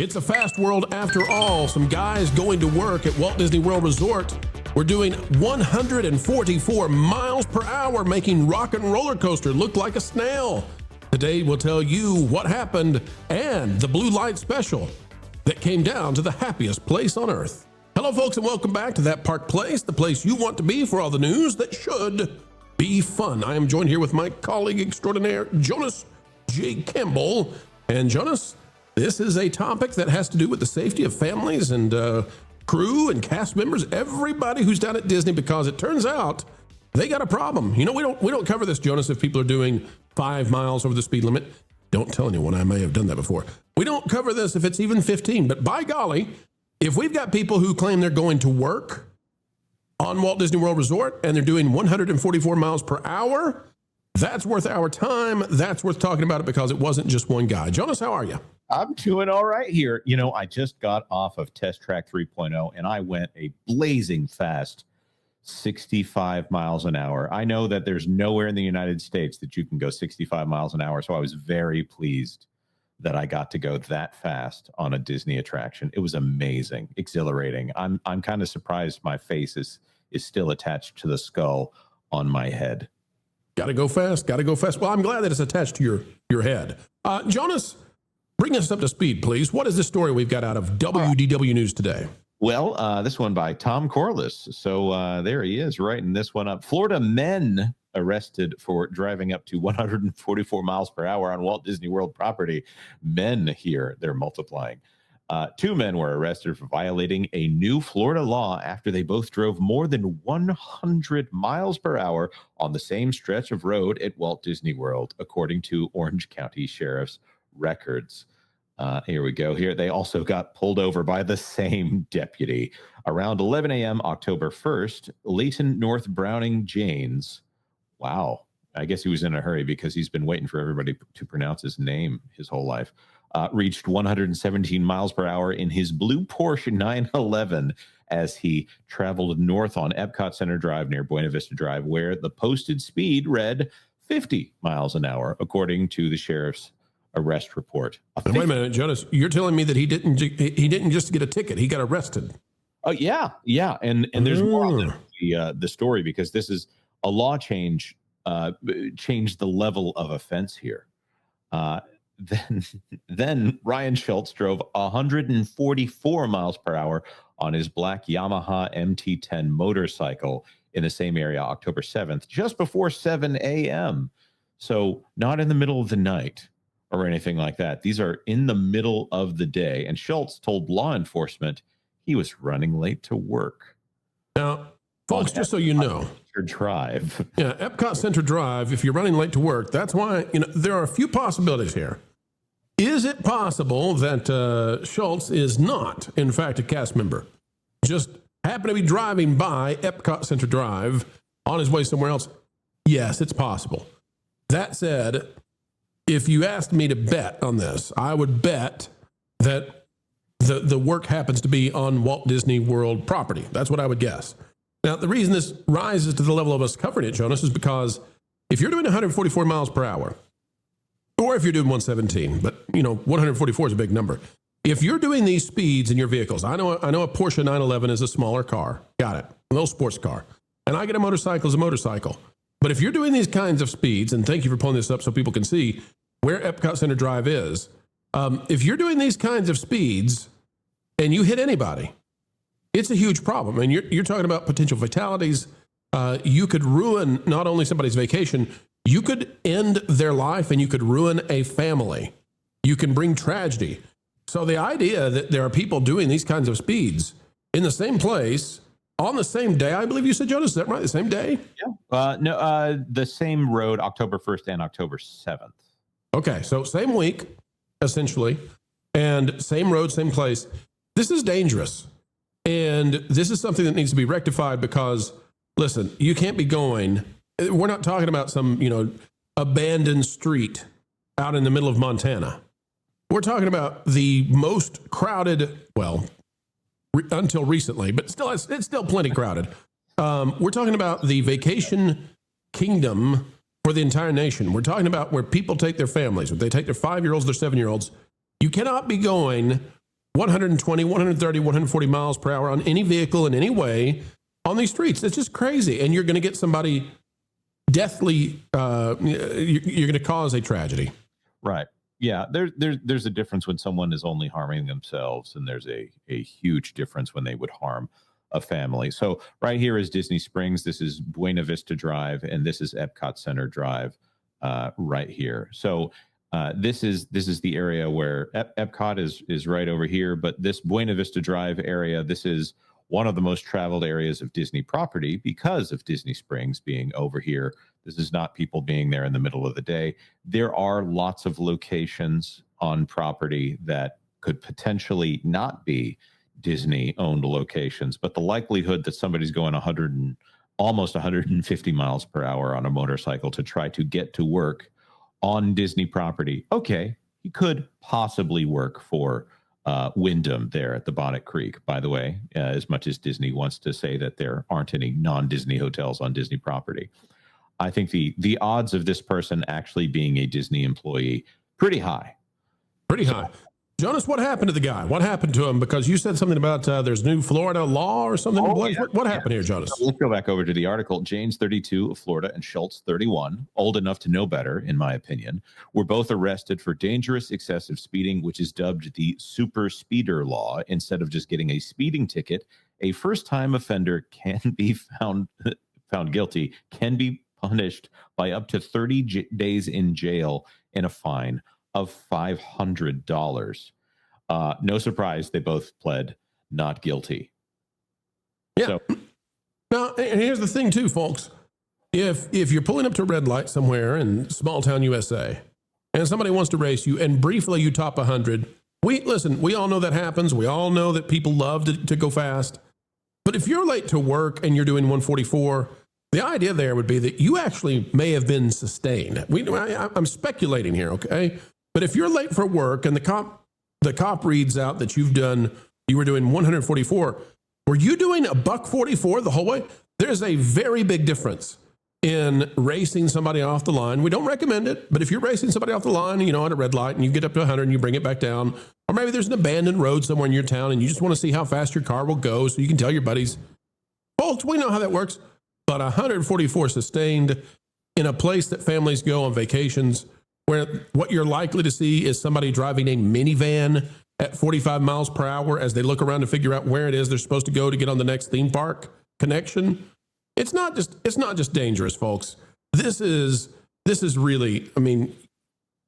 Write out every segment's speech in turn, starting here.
It's a fast world after all. Some guys going to work at Walt Disney World Resort were doing 144 miles per hour, making Rock and Roller Coaster look like a snail. Today we'll tell you what happened and the blue light special that came down to the happiest place on earth. Hello folks, and welcome back to That Park Place, the place you want to be for all the news that should be fun. I am joined here with my colleague extraordinaire, Jonas J. Campbell. And Jonas, this is a topic that has to do with the safety of families and crew and cast members, everybody who's down at Disney, because it turns out they got a problem. You know, we don't cover this, Jonas, if people are doing 5 miles over the speed limit. Don't tell anyone, I may have done that before. We don't cover this if it's even 15, but by golly, if we've got people who claim they're going to work on Walt Disney World Resort and they're doing 144 miles per hour, that's worth our time. That's worth talking about it because it wasn't just one guy. Jonas, how are you? I'm doing all right here. You know, I just got off of Test Track 3.0 and I went a blazing fast 65 miles an hour. I know that there's nowhere in the United States that you can go 65 miles an hour. So I was very pleased that I got to go that fast on a Disney attraction. It was amazing, exhilarating. I'm kind of surprised my face is still attached to the skull on my head. Got to go fast. Got to go fast. Well, I'm glad that it's attached to your head. Jonas, bring us up to speed, please. What is this story we've got out of WDW News today? Well, this one by Tom Corliss. So there he is writing this one up. Florida men arrested for driving up to 144 miles per hour on Walt Disney World property. Men here, they're multiplying. 2 men were arrested for violating a new Florida law after they both drove more than 100 miles per hour on the same stretch of road at Walt Disney World, according to Orange County Sheriff's records. Here we go. Here, they also got pulled over by the same deputy. Around 11 a.m. October 1st, Leighton North Browning Janes, wow, I guess he was in a hurry because he's been waiting for everybody to pronounce his name his whole life, reached 117 miles per hour in his blue Porsche 911 as he traveled north on Epcot Center Drive near Buena Vista Drive, where the posted speed read 50 miles an hour, according to the sheriff's arrest report. Wait a minute, Jonas, you're telling me that he didn't just get a ticket, he got arrested. Oh, yeah. And there's more on the story, because this is a law change, changed the level of offense here. Then Ryan Schultz drove 144 miles per hour on his black Yamaha MT-10 motorcycle in the same area October 7th, just before 7 a.m. So not in the middle of the night or anything like that. These are in the middle of the day. And Schultz told law enforcement he was running late to work. Now, folks, just so you know, Drive. Yeah, Epcot Center Drive, if you're running late to work, that's why, there are a few possibilities here. Is it possible that Schultz is not, in fact, a cast member? Just happened to be driving by Epcot Center Drive on his way somewhere else? Yes, it's possible. That said, if you asked me to bet on this, I would bet that the work happens to be on Walt Disney World property. That's what I would guess. Now, the reason this rises to the level of us covering it, Jonas, is because if you're doing 144 miles per hour, or if you're doing 117, but 144 is a big number. If you're doing these speeds in your vehicles, I know a Porsche 911 is a smaller car. Got it. A little sports car. And I get a motorcycle as a motorcycle. But if you're doing these kinds of speeds, and thank you for pulling this up so people can see where Epcot Center Drive is, if you're doing these kinds of speeds and you hit anybody, it's a huge problem. And you're talking about potential fatalities. You could ruin not only somebody's vacation, you could end their life and you could ruin a family. You can bring tragedy. So the idea that there are people doing these kinds of speeds in the same place on the same day, I believe you said, Jonas, is that right? The same day? Yeah. No, the same road, October 1st and October 7th. Okay. So same week, essentially, and same road, same place. This is dangerous. And this is something that needs to be rectified because, listen, you can't be going, we're not talking about some, abandoned street out in the middle of Montana. We're talking about the most crowded, until recently, but still, it's still plenty crowded. We're talking about the vacation kingdom for the entire nation. We're talking about where people take their families, where they take their 5-year-olds, their 7-year-olds. You cannot be going 120, 130, 140 miles per hour on any vehicle in any way on these streets. It's just crazy. And you're going to get somebody deathly, you're going to cause a tragedy. Right. Yeah. There's a difference when someone is only harming themselves, and there's a huge difference when they would harm a family. So right here is Disney Springs. This is Buena Vista Drive, and this is Epcot Center Drive right here. So this is the area where Epcot is right over here, but this Buena Vista Drive area, this is one of the most traveled areas of Disney property because of Disney Springs being over here. This is not people being there in the middle of the day. There are lots of locations on property that could potentially not be Disney-owned locations, but the likelihood that somebody's going almost 150 miles per hour on a motorcycle to try to get to work on Disney property, okay, he could possibly work for Wyndham there at the Bonnet Creek. By the way, as much as Disney wants to say that there aren't any non-Disney hotels on Disney property, I think the odds of this person actually being a Disney employee pretty high. Pretty high. Jonas, what happened to the guy? What happened to him? Because you said something about there's new Florida law or something. What happened here, Jonas? Let's go back over to the article. James, 32, of Florida, and Schultz, 31, old enough to know better, in my opinion, were both arrested for dangerous excessive speeding, which is dubbed the super speeder law. Instead of just getting a speeding ticket, a first-time offender can be found guilty, can be punished by up to 30 days in jail and a fine of $500. No surprise, they both pled not guilty. Yeah. So, now, and here's the thing, too, folks. If you're pulling up to a red light somewhere in small town USA, and somebody wants to race you, and briefly you top 100, we all know that happens. We all know that people love to go fast. But if you're late to work and you're doing 144, the idea there would be that you actually may have been sustained. I'm speculating here, okay? But if you're late for work and the cop reads out that you were doing 144, were you doing a $144 the whole way? There's a very big difference in racing somebody off the line. We don't recommend it, but if you're racing somebody off the line, at a red light and you get up to 100 and you bring it back down, or maybe there's an abandoned road somewhere in your town and you just want to see how fast your car will go so you can tell your buddies, folks, we know how that works. But 144 sustained in a place that families go on vacations, where what you're likely to see is somebody driving a minivan at 45 miles per hour as they look around to figure out where it is they're supposed to go to get on the next theme park connection. It's not just dangerous, folks. This is really,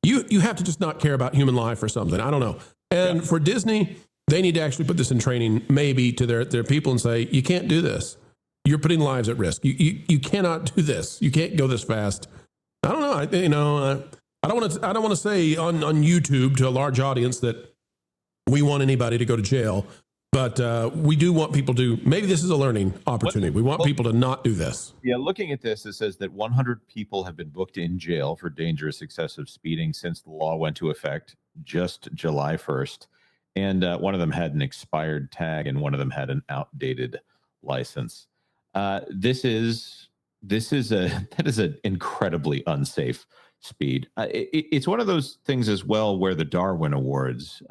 you have to just not care about human life or something. I don't know. And for Disney, they need to actually put this in training, maybe to their people, and say, you can't do this. You're putting lives at risk. You cannot do this. You can't go this fast. I don't know. I don't want to say on YouTube to a large audience that we want anybody to go to jail, but we do want people to. Maybe this is a learning opportunity. We want people to not do this. Yeah, looking at this, it says that 100 people have been booked in jail for dangerous excessive speeding since the law went into effect just July 1st, and one of them had an expired tag, and one of them had an outdated license. That is an incredibly unsafe speed. It's one of those things as well where the Darwin Awards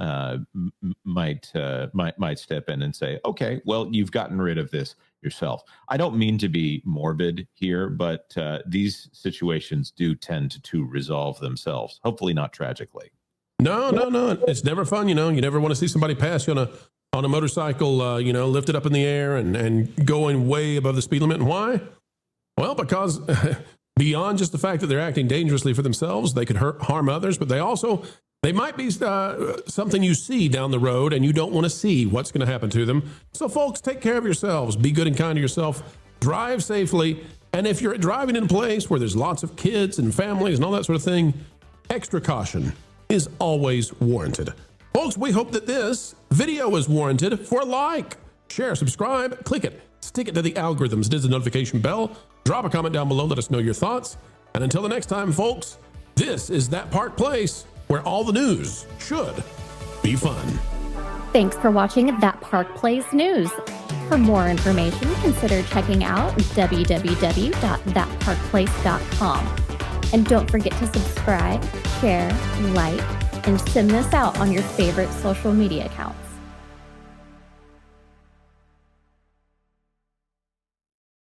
might step in and say, okay, well, you've gotten rid of this yourself. I don't mean to be morbid here, but these situations do tend to resolve themselves. Hopefully not tragically. No. It's never fun. You never want to see somebody pass you on a motorcycle, lifted up in the air and going way above the speed limit. And why? Well, because beyond just the fact that they're acting dangerously for themselves, they could harm others, but they might be something you see down the road and you don't want to see what's going to happen to them. So folks, take care of yourselves. Be good and kind to yourself. Drive safely. And if you're driving in a place where there's lots of kids and families and all that sort of thing, extra caution is always warranted. Folks, we hope that this video is warranted for a like. Share, subscribe, click it, stick it to the algorithms, hit the notification bell, drop a comment down below, let us know your thoughts. And until the next time, folks, this is That Park Place, where all the news should be fun. Thanks for watching That Park Place News. For more information, consider checking out www.thatparkplace.com. And don't forget to subscribe, share, like, and send this out on your favorite social media accounts.